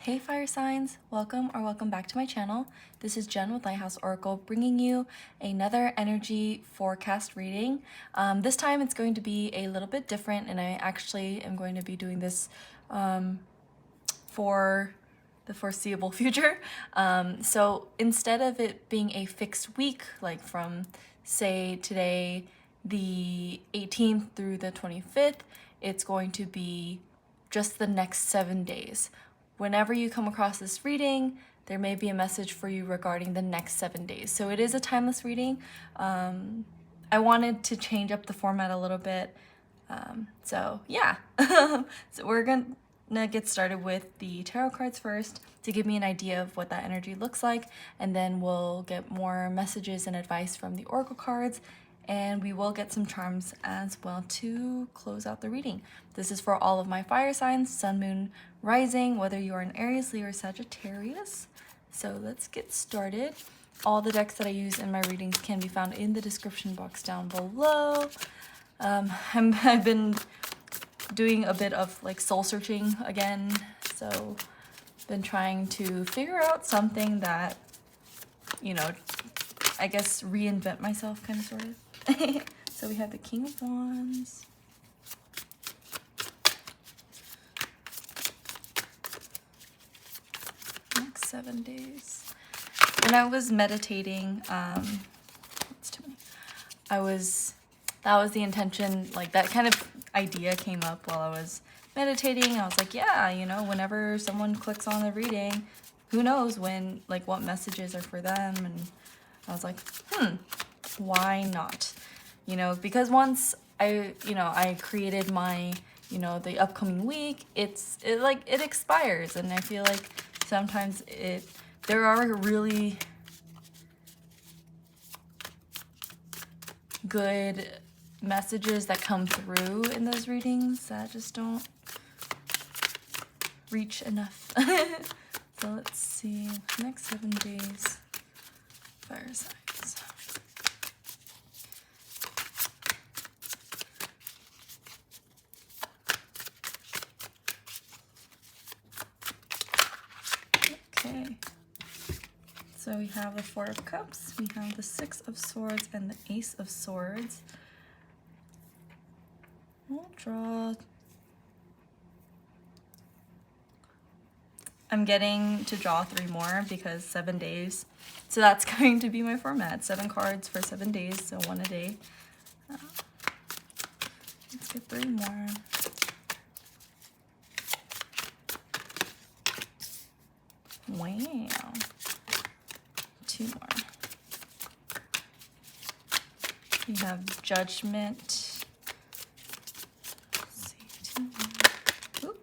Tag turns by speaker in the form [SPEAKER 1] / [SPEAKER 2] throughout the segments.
[SPEAKER 1] Hey fire signs, welcome back to my channel. This is Jen with Lighthouse Oracle bringing you another energy forecast reading. This time it's going to be a little bit different, and I actually am going to be doing this for the foreseeable future. So instead of it being a fixed week, like from say today the 18th through the 25th, it's going to be just the next 7 days. Whenever you come across this reading, there may be a message for you regarding the next 7 days. So it is a timeless reading. I wanted to change up the format a little bit. So yeah, so we're gonna get started with the tarot cards first to give me an idea of what that energy looks like, and then we'll get more messages and advice from the oracle cards, and we will get some charms as well to close out the reading. This is for all of my fire signs, sun, moon, rising, whether you are an Aries, Leo, or Sagittarius. So let's get started. All the decks that I use in my readings can be found in the description box down below. I've been doing a bit of like soul searching again, so been trying to figure out something that, you know, I guess reinvent myself, kind of, sort of. So we have the King of Wands, next 7 days. When I was meditating, it's too many. That was the intention, like that kind of idea came up while I was meditating. I was like, yeah, you know, whenever someone clicks on the reading, who knows when, like, what messages are for them. And I was like, why not? You know, because once I created my, the upcoming week, it expires, and I feel like sometimes there are really good messages that come through in those readings that just don't reach enough. So let's see, next 7 days, fire signs. Okay, so we have the Four of Cups, we have the Six of Swords, and the Ace of Swords. We'll draw. I'm getting to draw 3 more because 7 days. So that's going to be my format. 7 cards for 7 days, so 1 a day. Let's get 3 more. Wow. 2 more. We have Judgment. Let's see, 2 more. Oop.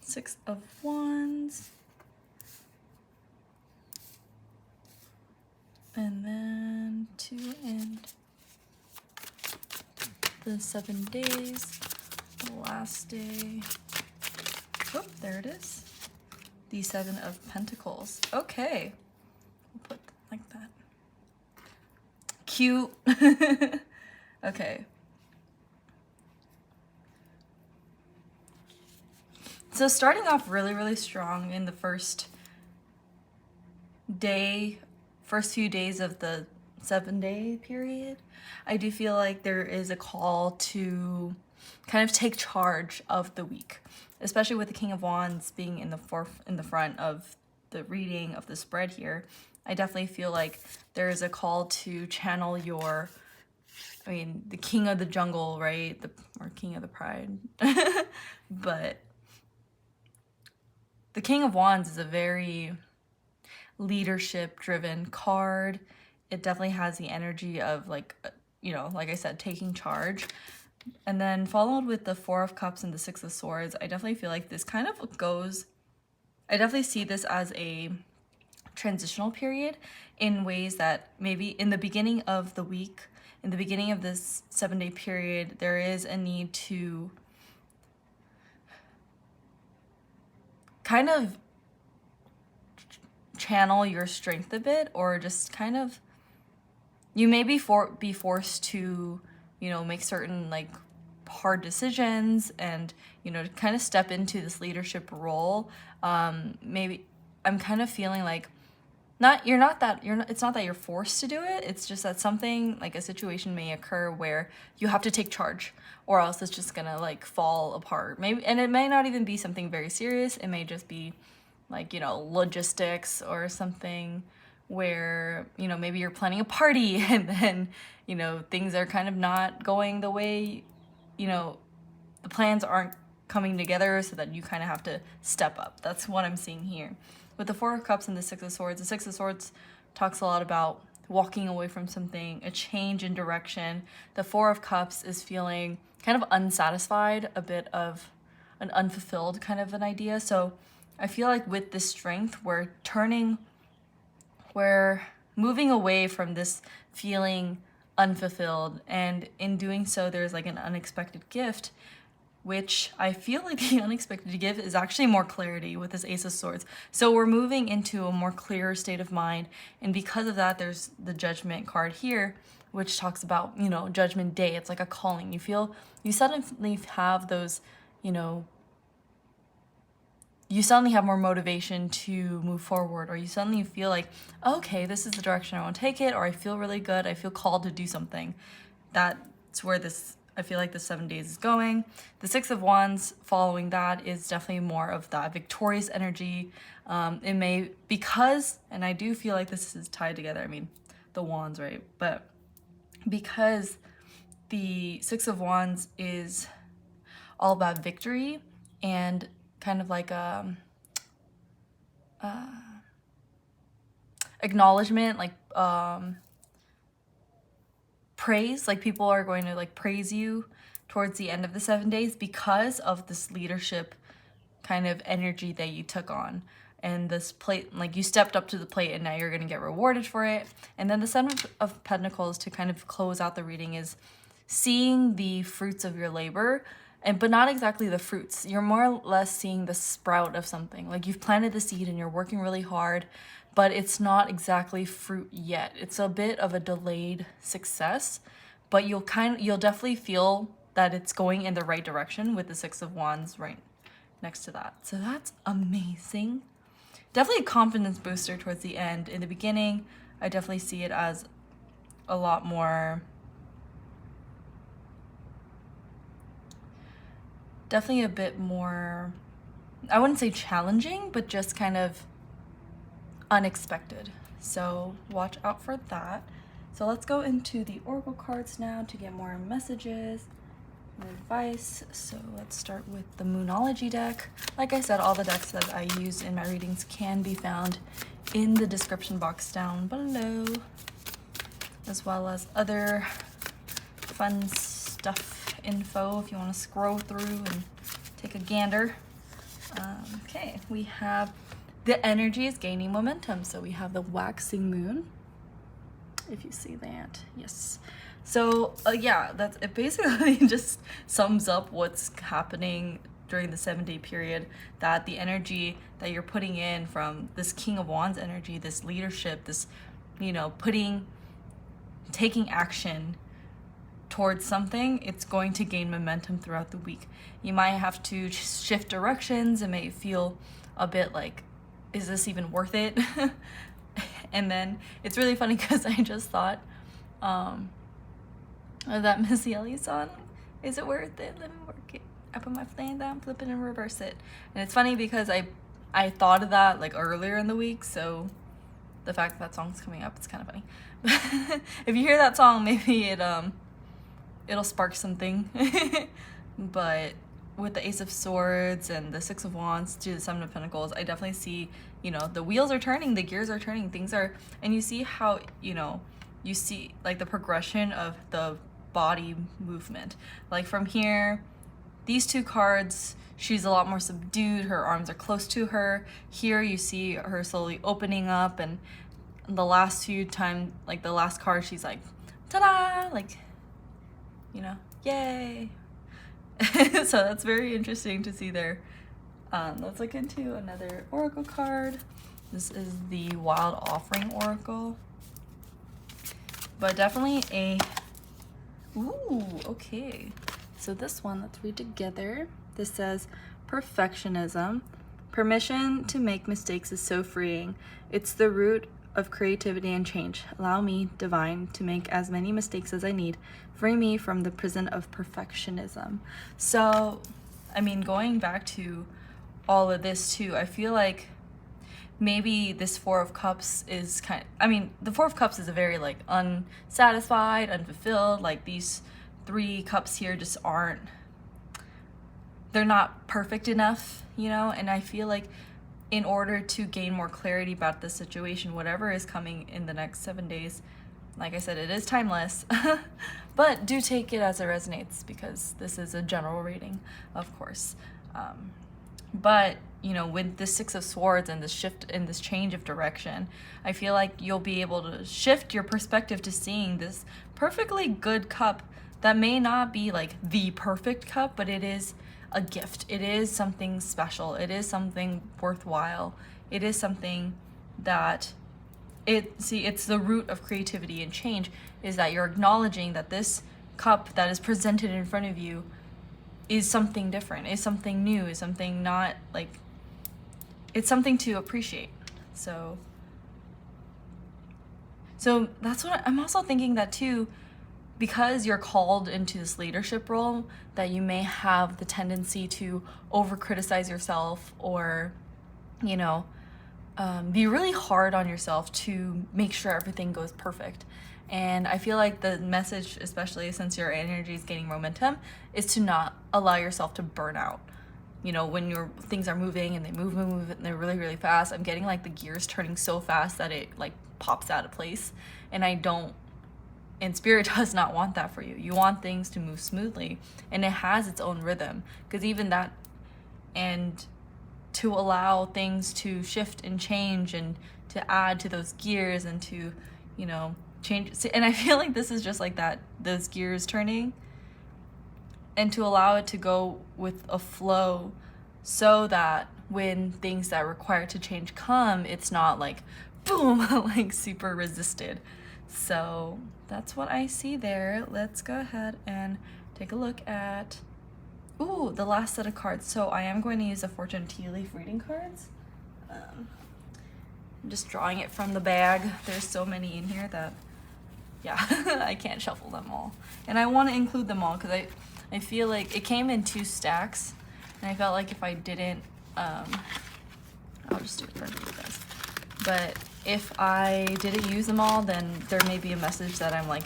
[SPEAKER 1] 6 of Wands. And then 2 and the 7 days. The last day. Oh, there it is. The 7 of Pentacles. Okay. We'll put it like that. Cute. Okay. So starting off really strong in the first few days of the 7-day period, I do feel like there is a call to kind of take charge of the week, especially with the King of Wands being in the front of the reading of the spread here. I definitely feel like there is a call to channel your, the king of the jungle, right? Or king of the pride. But the King of Wands is a very leadership driven card. It definitely has the energy of, like, like I said, taking charge. And then followed with the 4 of Cups and the 6 of Swords, I definitely feel like this kind of goes, I definitely see this as a transitional period in ways that maybe in the beginning of the week, in the beginning of this 7-day period, there is a need to kind of channel your strength a bit, or just kind of, you may be forced to, make certain, like, hard decisions and, you know, to kind of step into this leadership role. Maybe I'm kind of feeling like it's not that you're forced to do it. It's just that something, like a situation may occur where you have to take charge, or else it's just gonna like fall apart. Maybe, and it may not even be something very serious. It may just be like, you know, logistics or something where, you know, maybe you're planning a party and then, you know, things are kind of not going the way, you know, the plans aren't coming together, so that you kind of have to step up. That's what I'm seeing here. With the Four of Cups and the Six of Swords, the Six of Swords talks a lot about walking away from something, a change in direction. The Four of Cups is feeling kind of unsatisfied, a bit of an unfulfilled kind of an idea. So I feel like with this strength, we're moving away from this feeling unfulfilled, and in doing so, there's like an unexpected gift, which I feel like the unexpected gift is actually more clarity with this Ace of Swords. So we're moving into a more clearer state of mind, and because of that, there's the Judgment card here, which talks about, you know, Judgment Day. It's like a calling. You suddenly have those, you know, you suddenly have more motivation to move forward, or you suddenly feel like, okay, this is the direction I want to take it, or I feel really good, I feel called to do something. That's where I feel like the 7 days is going. The Six of Wands following that is definitely more of that victorious energy. It may, because, and I do feel like this is tied together, I mean, the wands, right? But because the Six of Wands is all about victory and kind of like acknowledgement, like praise, like people are going to like praise you towards the end of the 7 days because of this leadership kind of energy that you took on, and this plate, like you stepped up to the plate and now you're going to get rewarded for it. And then the Seven of Pentacles, to kind of close out the reading, is seeing the fruits of your labor, but not exactly the fruits. You're more or less seeing the sprout of something. Like you've planted the seed and you're working really hard, but it's not exactly fruit yet. It's a bit of a delayed success, but you'll definitely feel that it's going in the right direction with the Six of Wands right next to that. So that's amazing. Definitely a confidence booster towards the end. In the beginning, I definitely see it as a lot more, definitely a bit more, I wouldn't say challenging, but just kind of unexpected. So watch out for that. So let's go into the Oracle cards now to get more messages and advice. So let's start with the Moonology deck. Like I said, all the decks that I use in my readings can be found in the description box down below, as well as other fun stuff, info, if you want to scroll through and take a gander. Okay, we have the energy is gaining momentum. So we have the waxing moon, if you see that. Yes. So yeah, that's it. Basically just sums up what's happening during the 7 day period, that the energy that you're putting in from this King of Wands energy, this leadership, this, you know, taking action towards something, it's going to gain momentum throughout the week. You might have to shift directions. It may feel a bit like, is this even worth it? And then it's really funny because I just thought that Missy Elliott song, is it worth it? Let me work it. I put my flame down, flip it and reverse it. And it's funny because I thought of that like earlier in the week, so the fact that song's coming up, it's kind of funny. If you hear that song, maybe it'll spark something. But with the Ace of Swords and the Six of Wands to the Seven of Pentacles, I definitely see, you know, the wheels are turning, the gears are turning, and you see how, you know, you see like the progression of the body movement. Like from here, these two cards, she's a lot more subdued, her arms are close to her. Here you see her slowly opening up, and the last few times, like the last card, she's like, ta-da, like, you know, yay. So that's very interesting to see there. Let's look into another Oracle card. This is the Wild Offering Oracle. But definitely ooh, okay. so this one, let's read together. This says, perfectionism. Permission to make mistakes is so freeing. It's the root of creativity and change. Allow me, divine, to make as many mistakes as I need. Free me from the prison of perfectionism. So, I mean, going back to all of this too, I feel like maybe this Four of Cups is the Four of Cups is a very like unsatisfied, unfulfilled, like these three cups here just aren't, they're not perfect enough, you know? And I feel like in order to gain more clarity about the situation, whatever is coming in the next 7 days, like I said, it is timeless, but do take it as it resonates because this is a general reading, of course. But, you know, with the Six of Swords and this shift and this change of direction, I feel like you'll be able to shift your perspective to seeing this perfectly good cup that may not be like the perfect cup, but it is a gift. It is something special. It is something worthwhile. It is something that it's the root of creativity and change, is that you're acknowledging that this cup that is presented in front of you is something different, is something new, is something not like, it's something to appreciate. So that's what I'm also thinking, that too, because you're called into this leadership role, that you may have the tendency to over criticize yourself or, you know, be really hard on yourself to make sure everything goes perfect. And I feel like the message, especially since your energy is gaining momentum, is to not allow yourself to burn out. You know, when your things are moving and they move and they're really, really fast, I'm getting like the gears turning so fast that it like pops out of place. And Spirit does not want that for you. You want things to move smoothly, and it has its own rhythm, because even that, and to allow things to shift and change and to add to those gears and to, you know, change. And I feel like this is just like that, those gears turning, and to allow it to go with a flow so that when things that require to change come, it's not like boom, like super resisted. So that's what I see there. Let's go ahead and take a look at, ooh, the last set of cards. So I am going to use the Fortune Tea Leaf reading cards. I'm just drawing it from the bag. There's so many in here that, yeah, I can't shuffle them all. And I want to include them all because I feel like it came in 2 stacks, and I felt like if I didn't, I'll just do it for you guys. But if I didn't use them all, then there may be a message that I'm like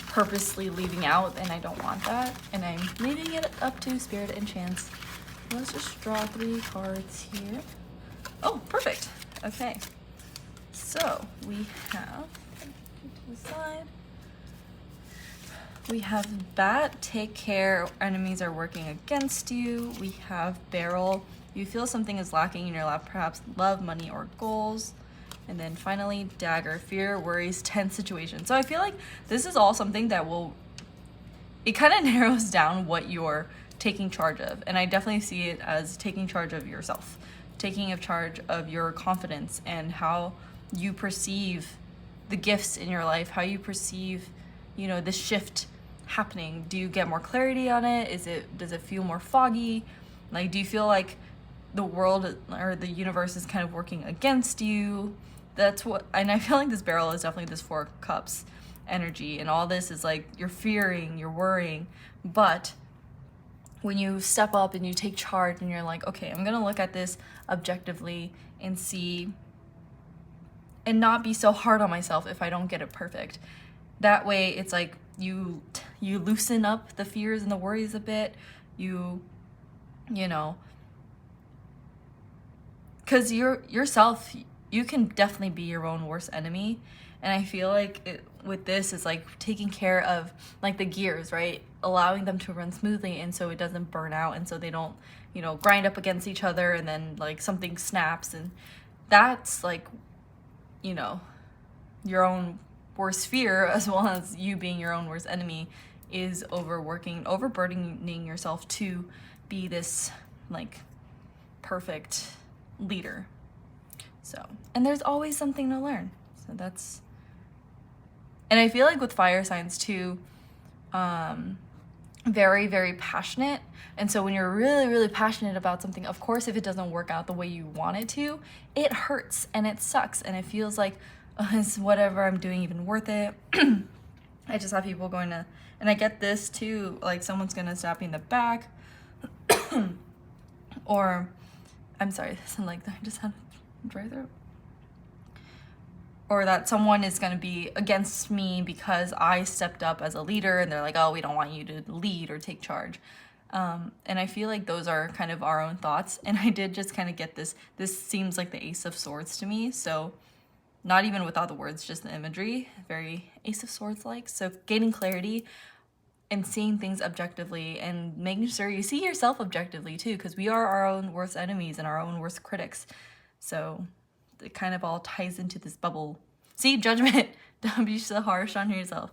[SPEAKER 1] purposely leaving out, and I don't want that. And I'm leaving it up to Spirit and chance. Let's just draw 3 cards here. Oh, perfect. Okay. So we have, to the side. We have Bat, take care, enemies are working against you. We have Barrel, you feel something is lacking in your life, perhaps love, money, or goals. And then finally, Dagger, fear, worries, tense situation. So I feel like this is all something that it kind of narrows down what you're taking charge of. And I definitely see it as taking charge of yourself, taking charge of your confidence and how you perceive the gifts in your life, how you perceive, you know, the shift happening. Do you get more clarity on it? Does it feel more foggy? Like, do you feel like the world or the universe is kind of working against you? And I feel like this barrel is definitely this 4 cups energy, and all this is like you're fearing, you're worrying, but when you step up and you take charge and you're like, okay, I'm gonna look at this objectively and see, and not be so hard on myself if I don't get it perfect. That way it's like you loosen up the fears and the worries a bit, you know, because yourself, you can definitely be your own worst enemy. And I feel like with this is like taking care of like the gears, right? Allowing them to run smoothly, and so it doesn't burn out, and so they don't, you know, grind up against each other and then like something snaps. And that's like, you know, your own worst fear, as well as you being your own worst enemy, is overburdening yourself to be this like perfect leader. So, and there's always something to learn. So that's, and I feel like with fire signs too, very, very passionate. And so when you're really, really passionate about something, of course, if it doesn't work out the way you want it to, it hurts and it sucks and it feels like, oh, is whatever I'm doing even worth it? I just have people going to, and I get this too, like someone's gonna stab me in the back, or, I'm sorry, this is like, I just had a dry throat. Or that someone is gonna be against me because I stepped up as a leader and they're like, oh, we don't want you to lead or take charge. And I feel like those are kind of our own thoughts. And I did just kind of get this seems like the Ace of Swords to me. So not even without the words, just the imagery, very Ace of Swords like. So gaining clarity and seeing things objectively and making sure you see yourself objectively too, because we are our own worst enemies and our own worst critics. So it kind of all ties into this bubble. See, judgment, don't be so harsh on yourself.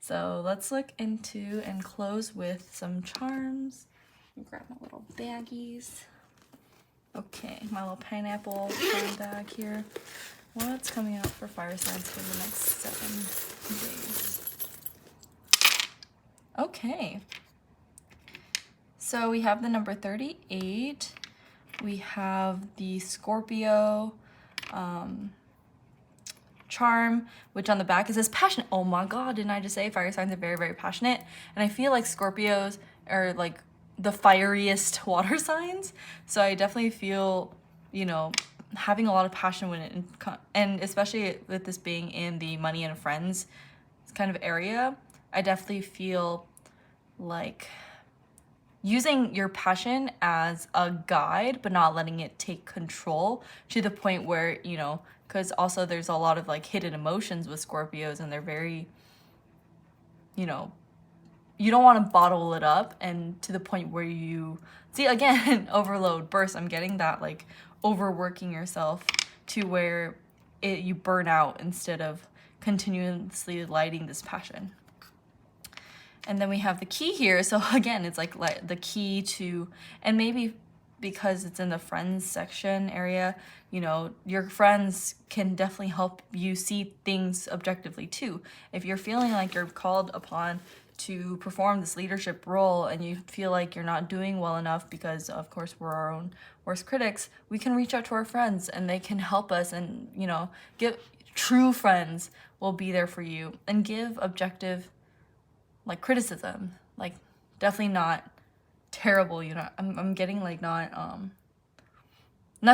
[SPEAKER 1] So let's look into and close with some charms. Grab my little baggies. Okay, my little pineapple charm bag here. What's coming out for fire signs for the next 7 days? Okay. So we have the number 38. We have the Scorpio charm, which on the back it says passionate. Oh my god, didn't I just say fire signs are very, very passionate? And I feel like Scorpios are like the fieriest water signs. So I definitely feel, you know, having a lot of passion when it, and especially with this being in the money and friends kind of area, I definitely feel like using your passion as a guide, but not letting it take control to the point where, you know, because also there's a lot of like hidden emotions with Scorpios and they're very, you know, you don't want to bottle it up and to the point where you, see again, overload, burst, I'm getting that like overworking yourself to where you burn out instead of continuously lighting this passion. And then we have the key here. So again, it's like the key to, and maybe because it's in the friends section area, you know, your friends can definitely help you see things objectively too. If you're feeling like you're called upon to perform this leadership role and you feel like you're not doing well enough because of course we're our own worst critics, we can reach out to our friends and they can help us, and you know, true friends will be there for you and give objective like criticism, like definitely not terrible, you know, I'm getting like not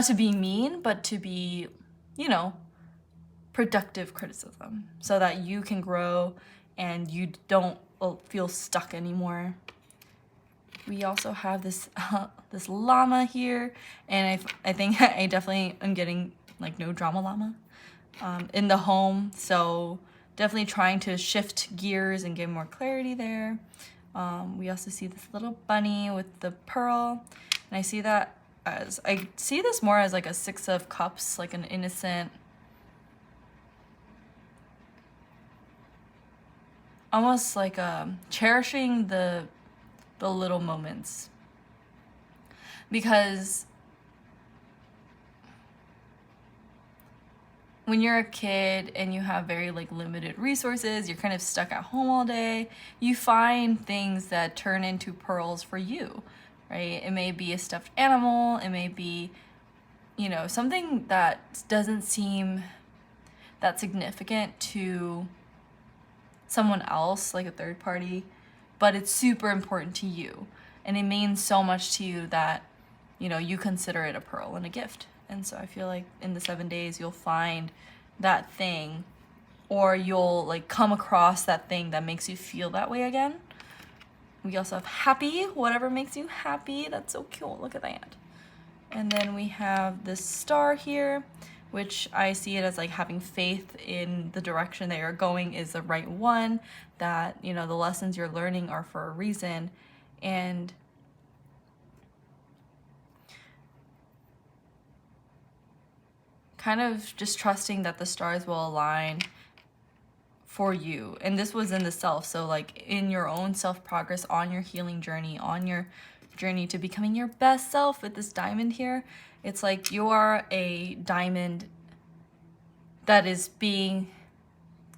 [SPEAKER 1] to be mean, but to be, you know, productive criticism so that you can grow and you don't feel stuck anymore. We also have this this llama here, and I think I definitely am getting like no drama llama in the home, so definitely trying to shift gears and get more clarity there. We also see this little bunny with the pearl, and I see this more as like a 6 of cups, like an innocent, almost like cherishing the little moments, because when you're a kid and you have very like limited resources, you're kind of stuck at home all day, you find things that turn into pearls for you, right? It may be a stuffed animal, it may be, you know, something that doesn't seem that significant to someone else, like a third party, but it's super important to you. And it means so much to you that, you know, you consider it a pearl and a gift. And so I feel like in the 7 days, you'll find that thing, or you'll like come across that thing that makes you feel that way again. We also have happy, whatever makes you happy. That's so cute, look at that. And then we have this star here, which I see it as like having faith in the direction that you're going is the right one, that, you know, the lessons you're learning are for a reason. And kind of just trusting that the stars will align for you. And this was in the self, so like in your own self progress, on your healing journey, on your journey to becoming your best self with this diamond here. It's like you are a diamond that is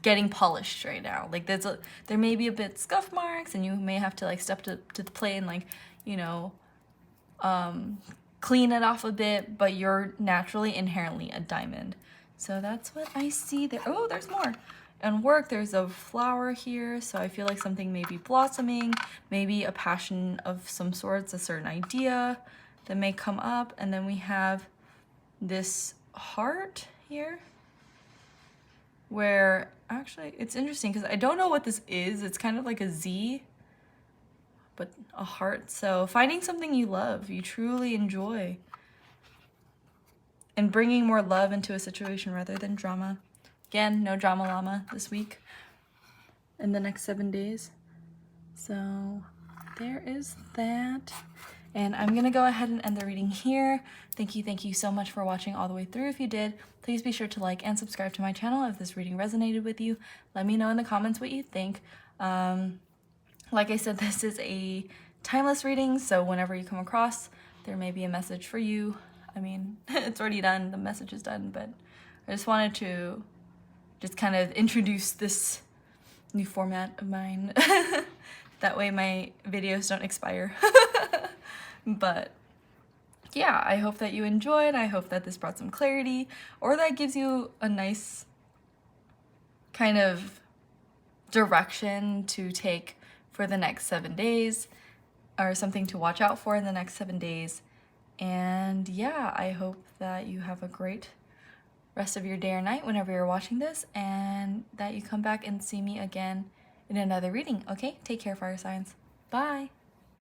[SPEAKER 1] getting polished right now. Like there may be a bit scuff marks, and you may have to like step to the plate and like, you know, clean it off a bit, but you're naturally inherently a diamond. So that's what I see there. Oh, there's more. And work, there's a flower here, so I feel like something may be blossoming, maybe a passion of some sorts, a certain idea that may come up. And then we have this heart here, where actually it's interesting because I don't know what this is. It's kind of like a Z, but a heart. So finding something you love, you truly enjoy, and bringing more love into a situation rather than drama. Again, no drama llama this week in the next 7 days. So there is that. And I'm gonna go ahead and end the reading here. Thank you so much for watching all the way through. If you did, please be sure to like and subscribe to my channel if this reading resonated with you. Let me know in the comments what you think. Like I said, this is a timeless reading, so whenever you come across, there may be a message for you. I mean, it's already done, the message is done, but I just wanted to just kind of introduce this new format of mine. That way my videos don't expire. But yeah, I hope that you enjoyed. I hope that this brought some clarity, or that gives you a nice kind of direction to take for the next 7 days, or something to watch out for in the next 7 days. And yeah, I hope that you have a great rest of your day or night whenever you're watching this, and that you come back and see me again in another reading. Okay, take care, fire signs. Bye.